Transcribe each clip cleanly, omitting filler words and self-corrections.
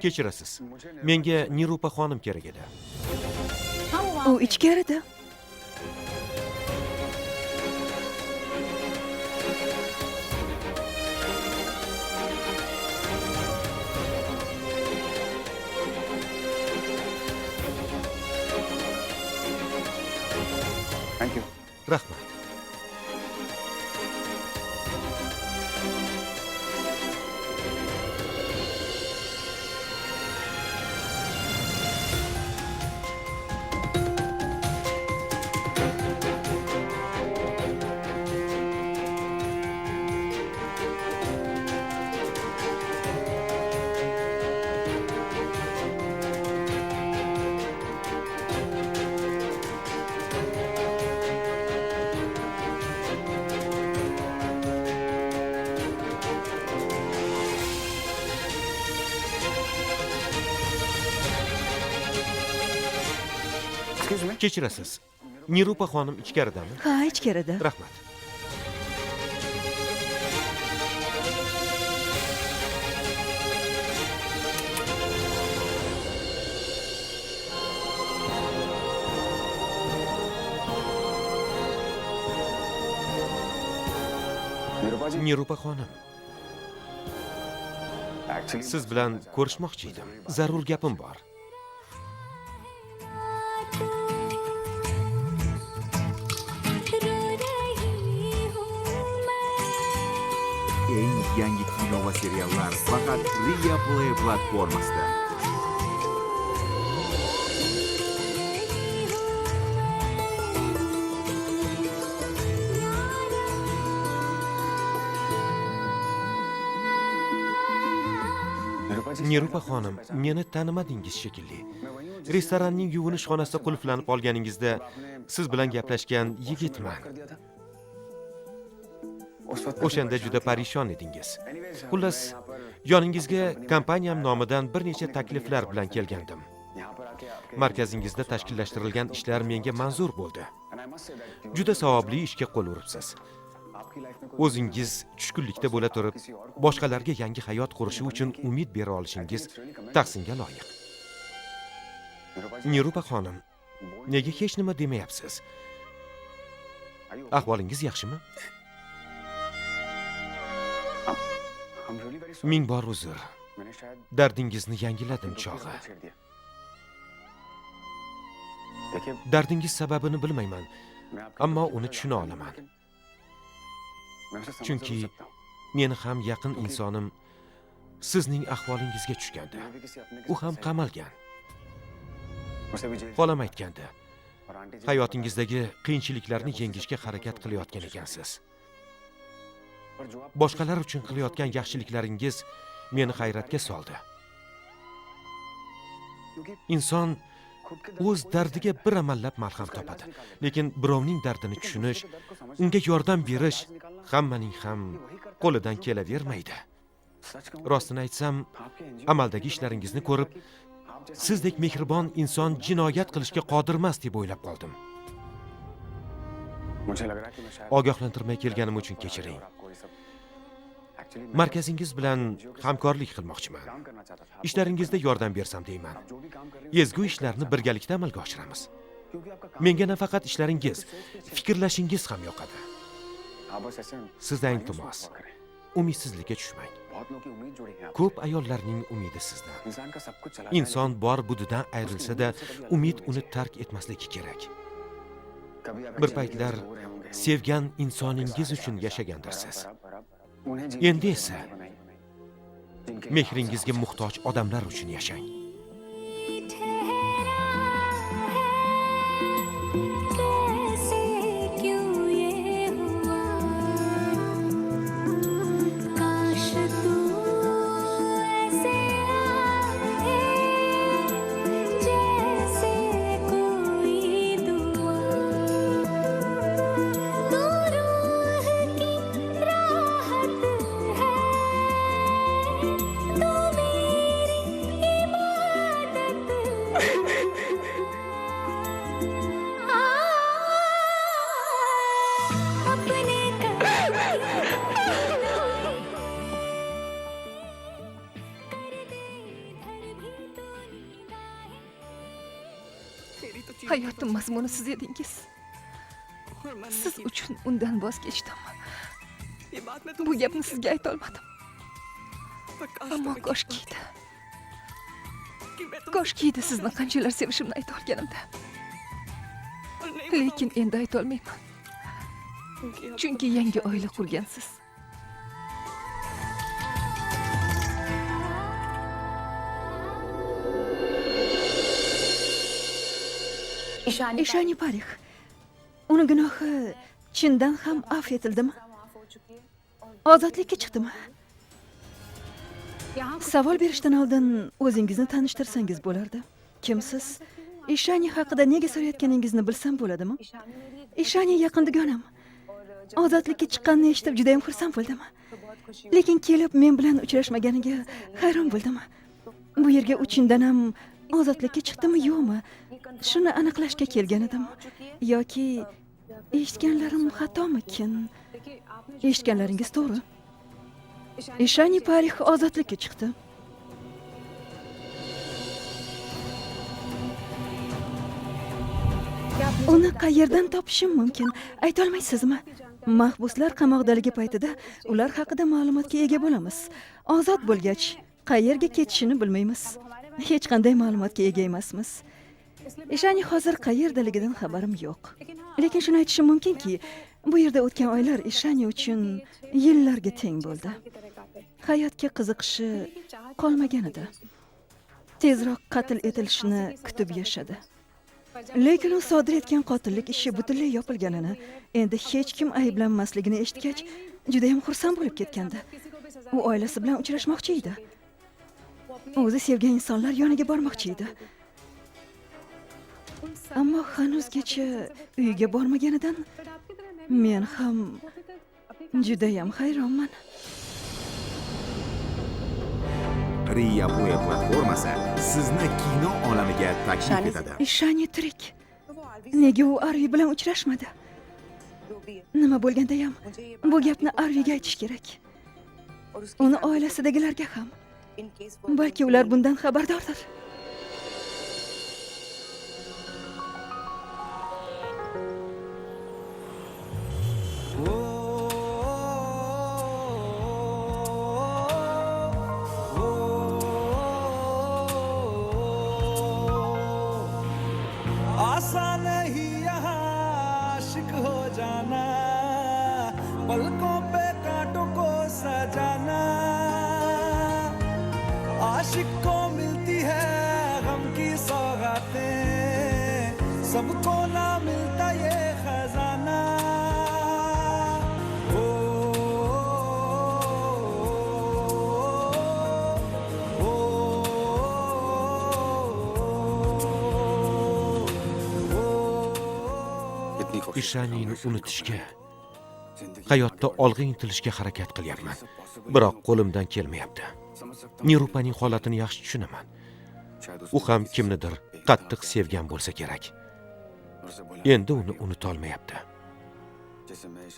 Kechirasiz. Menga Nirupa xonim kerak edi. U ichkarida. Rahmat. Kechirasiz. Nirupa xonim ichkaridami? Ha, ichkarida. Rahmat. Nirupa xonim, siz bilan ko'rishmoqchi edim. Zarur gapim bor. Eng yangi kino va seriallar faqat Riya Play platformasida. Nirupa xonim, meni tanimadingiz shekilli. Restoranning yuvinish xonasida qulflanib qolganingizda siz bilan gaplashgan yigitman. O'shanda juda parishon edingiz. Xullas, yoningizga kompaniyam nomidan bir necha takliflar bilan kelgandim. Markazingizda tashkillashtirilgan ishlar menga manzur bo'ldi. Juda savobli ishga qo'l uribsiz. O'zingiz tushkunlikda bo'la turib, boshqalarga yangi hayot qurishi uchun umid bera olishingiz tahsinga loyiq. Nirupa xonim, nega hech nima demayapsiz? Ahvolingiz yaxshimi? Ming bor uzr. Dardingizni yangiladim chog'i. Dardingiz sababini bilmayman, ammo uni tushuna olaman. Chunki meni ham yaqin insonim sizning ahvolingizga tushgandi. U ham qamalgan. Xolam aytgandi, hayotingizdagi qiyinchiliklarni yengishga harakat qilayotgan ekansiz. Boshqalar uchun qilayotgan yaxshiliklaringiz meni hayratga soldi. Inson o'z dardiga bir amallab malham topadi, lekin birovning dardini tushunish, unga yordam berish hammaning ham qo'lidan kelavermaydi. Rostini aytsam, amaldagi ishlaringizni ko'rib, sizdek mehribon inson jinoyat qilishga qodir emas deb o'ylab qoldim. Ogohlantirmay kelganim uchun kechiring. Markazingiz bilan hamkorlik qilmoqchiman. Ishlaringizda yordam bersam deyman. Ezgu ishlarni birgalikda amalga oshiramiz. Menga nafaqat ishlaringiz, fikrlashingiz ham yoqadi. Sizdan iltimos, umidsizlikka tushmang. Ko'p ayollarning umidi sizdan. Inson bor budidan ayrilsa-da, umid uni tark etmasligi kerak. Bir paytlar sevgan insoningiz uchun yashagandirsiz. Endi esa mehringizga muhtoj odamlar uchun yashang. Hayotim mazmuni siz edingiz. Siz uchun undan voz kechdim. Bu gapni sizga ayta olmadim. Ammo koshkiydi. Koshkiydi sizni qanchalar sevishimni ayta olganimda. Lekin endi ayta olmayman. Chunki yangi oila qurgansiz. Ishani Parix. Uni gunohi chindan ham afv etildimi? Ozodlikka chiqdimi? Savol berishdan oldin o'zingizni tanishtirsangiz bo'lardi. Kimsiz? Ishani haqida nega so'rayotganingizni bilsam bo'ladimi? Ishani yaqin dugonam. Ozodlikka chiqqanini eshitib juda ham xursand bo'ldim. Lekin kelib men bilan uchrashmaganiga hayron bo'ldim. Bu yerga u chindan ham ozodlikka chiqdimi yo'qmi? Shuni aniqlashga kelgan edim. Yoki eshitganlarim xatomikin? Eshitganlaringiz to'g'ri. Ishani Parix ozodlikka chiqdi. Uni qayerdan topishim mumkin? Ayta olmaysizmi? Mahbuslar qamoqdaligi paytida ular haqida ma'lumotga ega bo'lamiz. Ozod bo'lgach, qayerga ketishini bilmaymiz. Hech qanday ma'lumotga ega emasmiz. Ishani hozir qayerdaligidan xabarim yo'q. Lekin shuni aytishim mumkinki, bu yerda o'tgan oylar Ishani uchun yillarga teng bo'ldi. Hayotga qiziqishi qolmagan edi. Tezroq qatl etilishini kutib yashadi. Lekin u sodir etgan qotillik ishi butunlay yopilganini, endi hech kim ayblanmasligini eshitgach, juda ham xursand bo'lib ketgandi. U oilasi bilan uchrashmoqchi edi. O'zi sevgan insonlar yoniga bormoqchi edi. Ammo hanuzgacha uyiga bormaganidan men ham juda ham hayronman. Riya Play platformasi sizni kino olamiga taklif etadi. Ishani tirik. Nega u Arvi bilan uchrashmadi? Nima bo'lganda ham bu gapni Arviga aytish kerak. Uni oilasidagilarga ham. Balki ular bundan xabardordir. आसान नहीं यहाँ आशिक हो जाना, पलकों पे कांटों को सजाना। आशिक को मिलती है गम की सौगातें, सबको ना मिलता ये खजाना। ओ, ओ, Ishanini unutishga, hayotda olg'a intilishga harakat qilyapman. Biroq qo'limdan kelmayapti. Nirupaning holatini yaxshi tushunaman. U ham kimnidir qattiq sevgan bo'lsa kerak. Endi uni unuta olmayapti.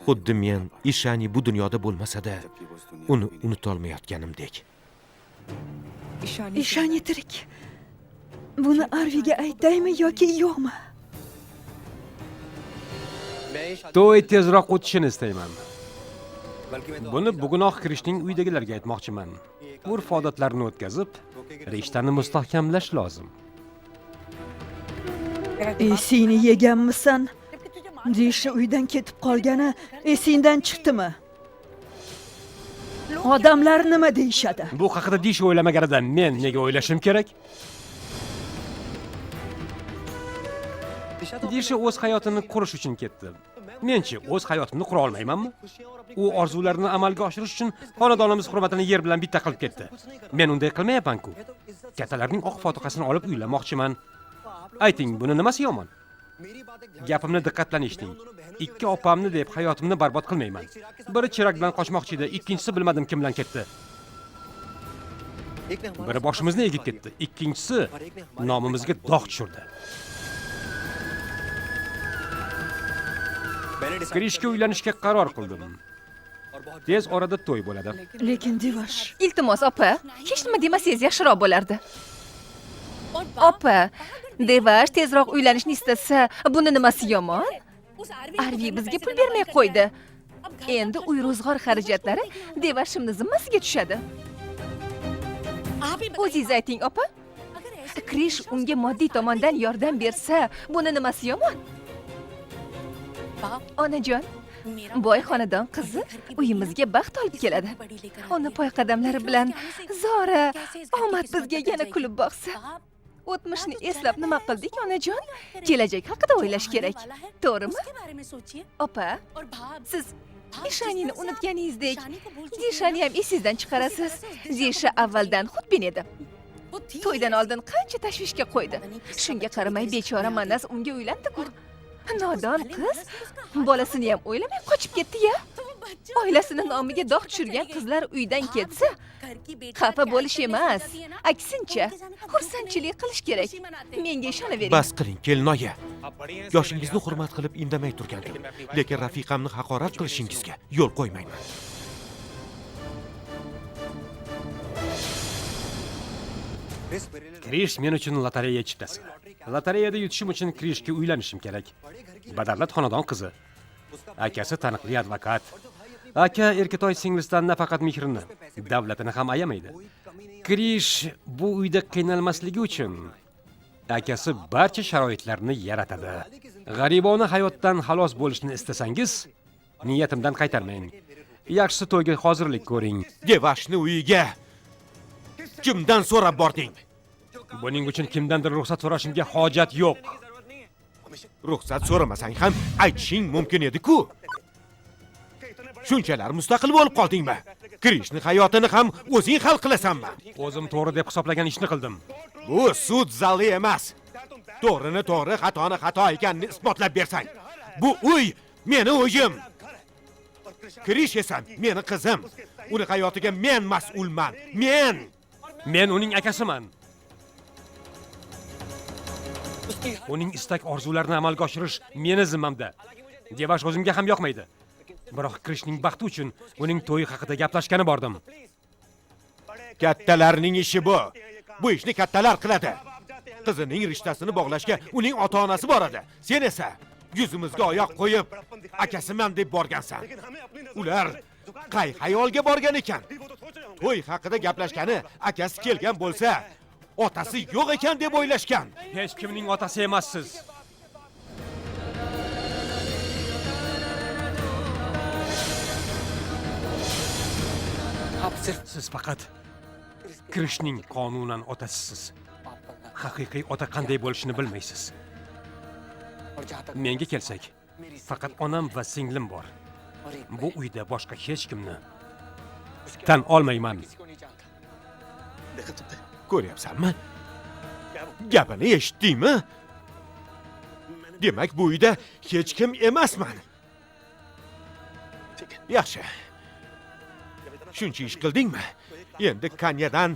Xuddi men Ishani bu dunyoda bo'lmasa-da, uni unuta olmayotganimdek. Ishani tirik. Buni Arviga aytaymi yoki yo'qmi? To'y tezroq o'tishini istayman. Buni bugunoq kirishning uydagilarga aytmoqchiman. Urf-odatlarni o'tkazib, rishtani mustahkamlash lozim. Esingni yeganmisan? Dishi uydan ketib qolgani esingdan chiqdimi? Odamlar nima deyishadi? Bu haqida dish o'ylamaganida men nega o'ylashim kerak? Dishi o'z hayotini qurish uchun ketdi. Menchi o'z hayotimni qura olmaymanmi? U orzularini amalga oshirish uchun xonadonimiz hurmatini yer bilan bitta qilib ketdi. Men unday qilmayapman-ku. Kattalarning oq fotiqasini olib uylanmoqchiman. Ayting, buni nimasi yomon? Gapimni diqqatlan eshiting. Ikki opamni deb hayotimni barbod qilmayman. Biri chirak bilan qochmoqchi edi, ikkinchisi bilmadim kim bilan ketdi. Biri boshimizni egib ketdi, ikkinchisi nomimizga dog' tushirdi. Kirishga uylanishga qaror qildim. Tez orada to'y bo'ladi. Lekin Divash, Iltimos opa, hech nima demasangiz yaxshiroq bo'lardi. Opa, Devash tezroq uylanishni istasa, buni nimasi yomon? Arvi bizga pul bermay qo'ydi. Endi uy ro'zg'or xarajatlari Devashimning zimmasiga tushadi. O'zingiz ayting, opa. Krish unga moddiy tomondan yordam bersa, buni nimasi yomon? Onajon, boy xonadon qizi uyimizga baxt olib keladi. Uni poy qadamlari bilan Zora omad bizga yana kulib boqsa. O'tmishni eslab nima qildik, onajon? Kelajak haqida o'ylash kerak. To'g'rimi? Opa, siz Ishanini unutganingizdek, Zishani ham esingizdan chiqarasiz. Zisha avvaldan xudbin edi. To'ydan oldin qancha tashvishga qo'ydi. Shunga qaramay bechora Manas unga uylandi-ku. Nodon qiz bolasini ham o'ylamay qochib ketdi-ya. Oilasini nomiga dog' tushirgan qizlar uydan ketsa, xafa bo'lish emas, aksincha, xursandchilik qilish kerak. Menga ishonavering. Bas qiling, kelinoyi. Yoshingizni hurmat qilib indamay turgandim, lekin rafiqamni haqorat qilishingizga yo'l qo'ymayman. Krish men uchun lotereya chiptasi. Lotereyada yutishim uchun Krishga uylanishim kerak. Badavlat xonadon qizi. Akasi taniqli advokat. Aka Erkatoy singlisidan nafaqat mehrini, davlatini ham ayamaydi. Krish bu uyda qiynalmasligi uchun akasi barcha sharoitlarni yaratadi. G'aribona hayotdan xalos bo'lishni istasangiz, niyatimdan qaytarmang. Yaxshisi to'yga hozirlik ko'ring. Devashni uyiga kimdan so'rab bording? Buning uchun kimdandir ruxsat so'rashimga hojat yo'q. Ruxsat so'ramasang ham aytishing mumkin edi-ku. Shunchalar mustaqil bo'lib qoldingmi? Krishni hayotini ham o'zing hal qilasanmi? O'zim to'g'ri deb hisoblagan ishni qildim. Bu sud zali emas. To'g'rini to'g'ri, xatoni xato ekanini isbotlab bersang. Bu uy meni uyim. Krish esa meni qizim. Uni hayotiga men mas'ulman. Men uning akasiman. Uning istak orzularini amalga oshirish meni zimmamda. Devash o'zimga ham yoqmaydi. Biroq Krishning baxti uchun uning to'yi haqida gaplashgani bordim. Kattalarning ishi bu. Bu ishni kattalar qiladi. Qizining rishtasini bog'lashga uning ota-onasi boradi. Sen esa yuzimizga oyoq qo'yib, akasiman deb borgansan. Ular qay xayolga borgan ekan? To'y haqida gaplashgani akasi kelgan bo'lsa, otasi yo'q ekan deb o'ylashgan. Hech kimning otasi emassiz. Siz faqat Krishning qonunan otasisiz. Haqiqiy ota qanday bo'lishini bilmaysiz. Menga kelsak, faqat onam va singlim bor. Bu uyda boshqa hech kimni tan olmayman. Ko'ryapsanmi? Gapini eshitdingmi? Demak, bu uyda hech kim emasman. Yaxshi. Shuncha ish qildingmi? Endi Kanyadan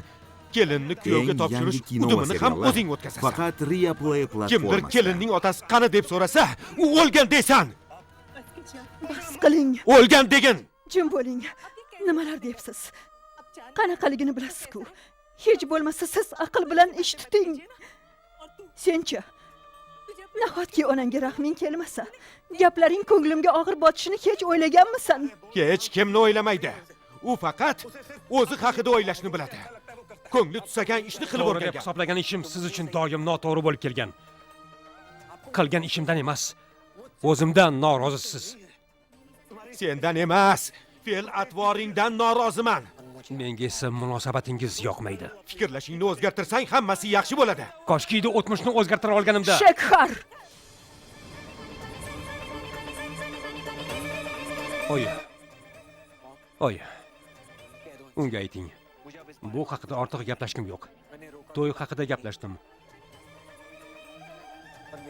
kelinni kuyovga Eng topshirish yangi kino va udumini ham seriallar o'zing o'tkazasan. faqat Ria Play Kimdir platformasida. kelinning otasi qani deb so'rasa, u o'lgan deysan. Bas qiling, O'lgan degin. jim bo'ling. Nimalar deyapsiz? Qanaqaligini bilasiz-ku. Hech bo'lmasa siz aql bilan ish tuting. Sencha nahotki onangga rahming kelmasa, gaplaring ko'nglimga og'ir botishini hech o'ylaganmisan? Hech kimni o'ylamaydi. U faqat o'zi haqida o'ylashni biladi. Ko'ngli tusagan ishni qilib To'g'ri deb o'rgangan. hisoblagan ishim siz uchun doim noto'g'ri bo'lib kelgan. Qilgan ishimdan emas, o'zimdan norozisiz. Sendan emas, fe'l-atvoringdan noroziman. Menga esa munosabatingiz yoqmaydi. Fikrlashingni o'zgartirsang, hammasi yaxshi bo'ladi. Koshkiydi o'tmishni o'zgartira olganimda. Shekhar! Oyi. Unga ayting. Bu haqida ortiq gaplashkim yo'q. To'y haqida gaplashdim.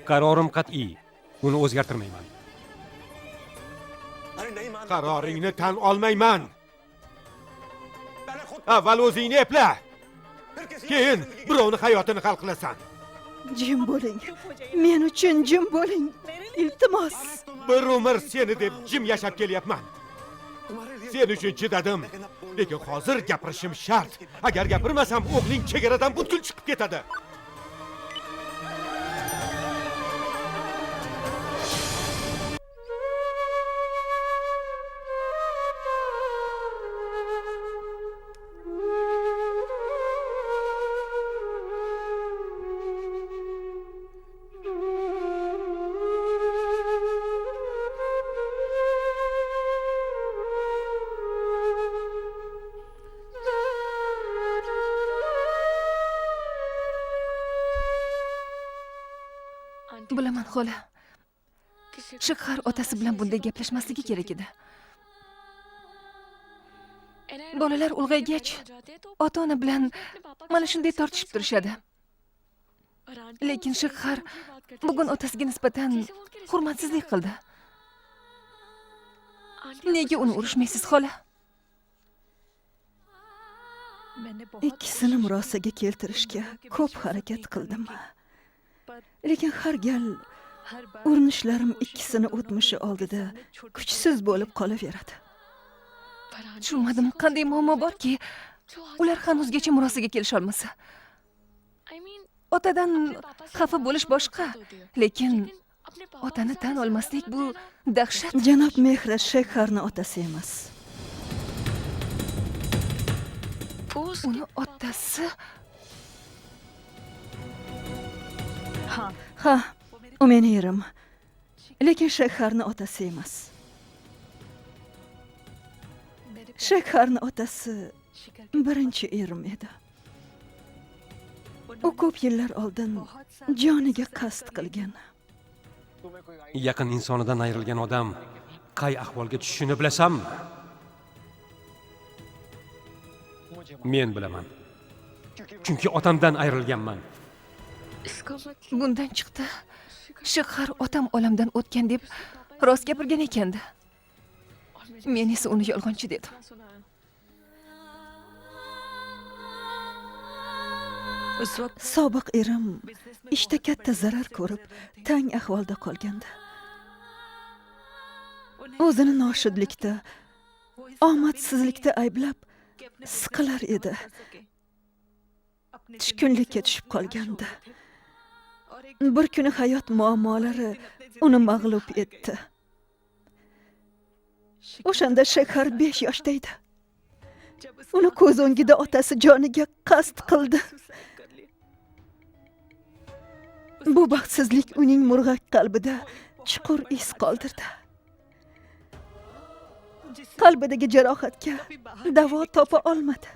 Qarorim qat'iy. Uni o'zgartirmayman. Qaroringni tan olmayman. Avval o'zingni epla. Keyin birovni hayotini hal qilasan. Jim bo'ling. Men uchun jim bo'ling. Iltimos. Bir umr seni deb jim yashab kelyapman. Sen uchun chidadim. Lekin hozir gapirishim shart. Agar gapirmasam, o'g'ling chegaradan butkul chiqib ketadi. Bilaman, xola. Shahar otasi bilan bunday gaplashmasligi kerak edi. Bolalar ulg'aygach, ota-ona bilan mana shunday tortishib turishadi. Lekin Shahar bugun otasiga nisbatan hurmatsizlik qildi. Nega uni urishmaysiz, xola? Ikkisini murosaga keltirishga ko'p harakat qildim. Lekin har gal urinishlarim ikkisini o'tmishi oldida kuchsiz bo'lib qolaveradi. Tushunmadim, qanday muammo borki, ular hanuzgacha murosaga kelisha olmasa. Otadan xafa bo'lish boshqa, lekin otani tan olmaslik bu dahshat. Janob Mehra Shekharni otasi emas. Uni otasi Ha, u meni erim. Lekin Shekharni otasi emas. Shekharni otasi birinchi erim edi. U ko'p yillar oldin joniga qasd qilgan. Yaqin insonidan ayrilgan odam qay ahvolga tushishini bilasanmi? Men bilaman. Chunki otamdan ayrilganman. bundan chiqdi. Shahar otam olamdan o'tgan deb rost gapirgan ekandi. Men esa uni yolg'onchi dedim. Sobiq erim ishda katta zarar ko'rib, tang ahvolda qolgandi. O'zini noshudlikda, omadsizlikda ayblab siqilar edi. Tushkunlikka tushib qolgandi. Bir kuni hayot muammolari uni mag'lub etdi. O'shanda Shekar 5 yoshda edi. Uni ko'z o'ngida otasi joniga qasd qildi. Bu baxtsizlik uning murg'ak qalbida chuqur iz qoldirdi. Qalbidagi jarohatga davo topa olmadi.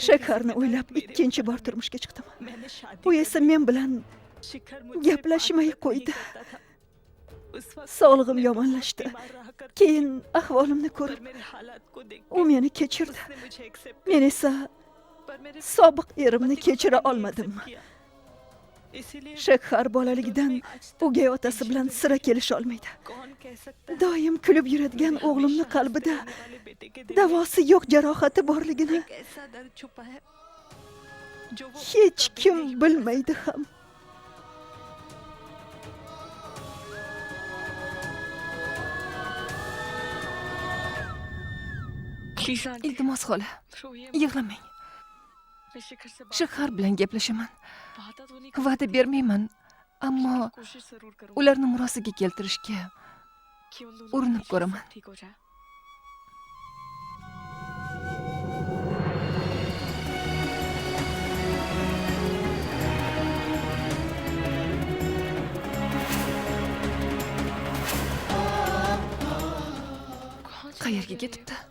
Shekarni o'ylab ikkinchi bor turmushga chiqdim. U esa men bilan gaplashmay qo'ydi. Sog'lig'im yomonlashdi. Keyin ahvolimni ko'rib, u meni kechirdi. Men esa sobiq erimni kechira olmadim. Shekhar bolaligidan o'gay otasi bilan sira kelisha olmaydi. Doim kulib yuradigan o'g'limni qalbida davosi yo'q jarohati borligini hech kim bilmaydi ham. Iltimos xola, yig'lamang. Shahar bilan gaplashaman. Va'da bermayman, ammo ularni murosiga keltirishga urinib ko'raman. Qayerga ketibdi?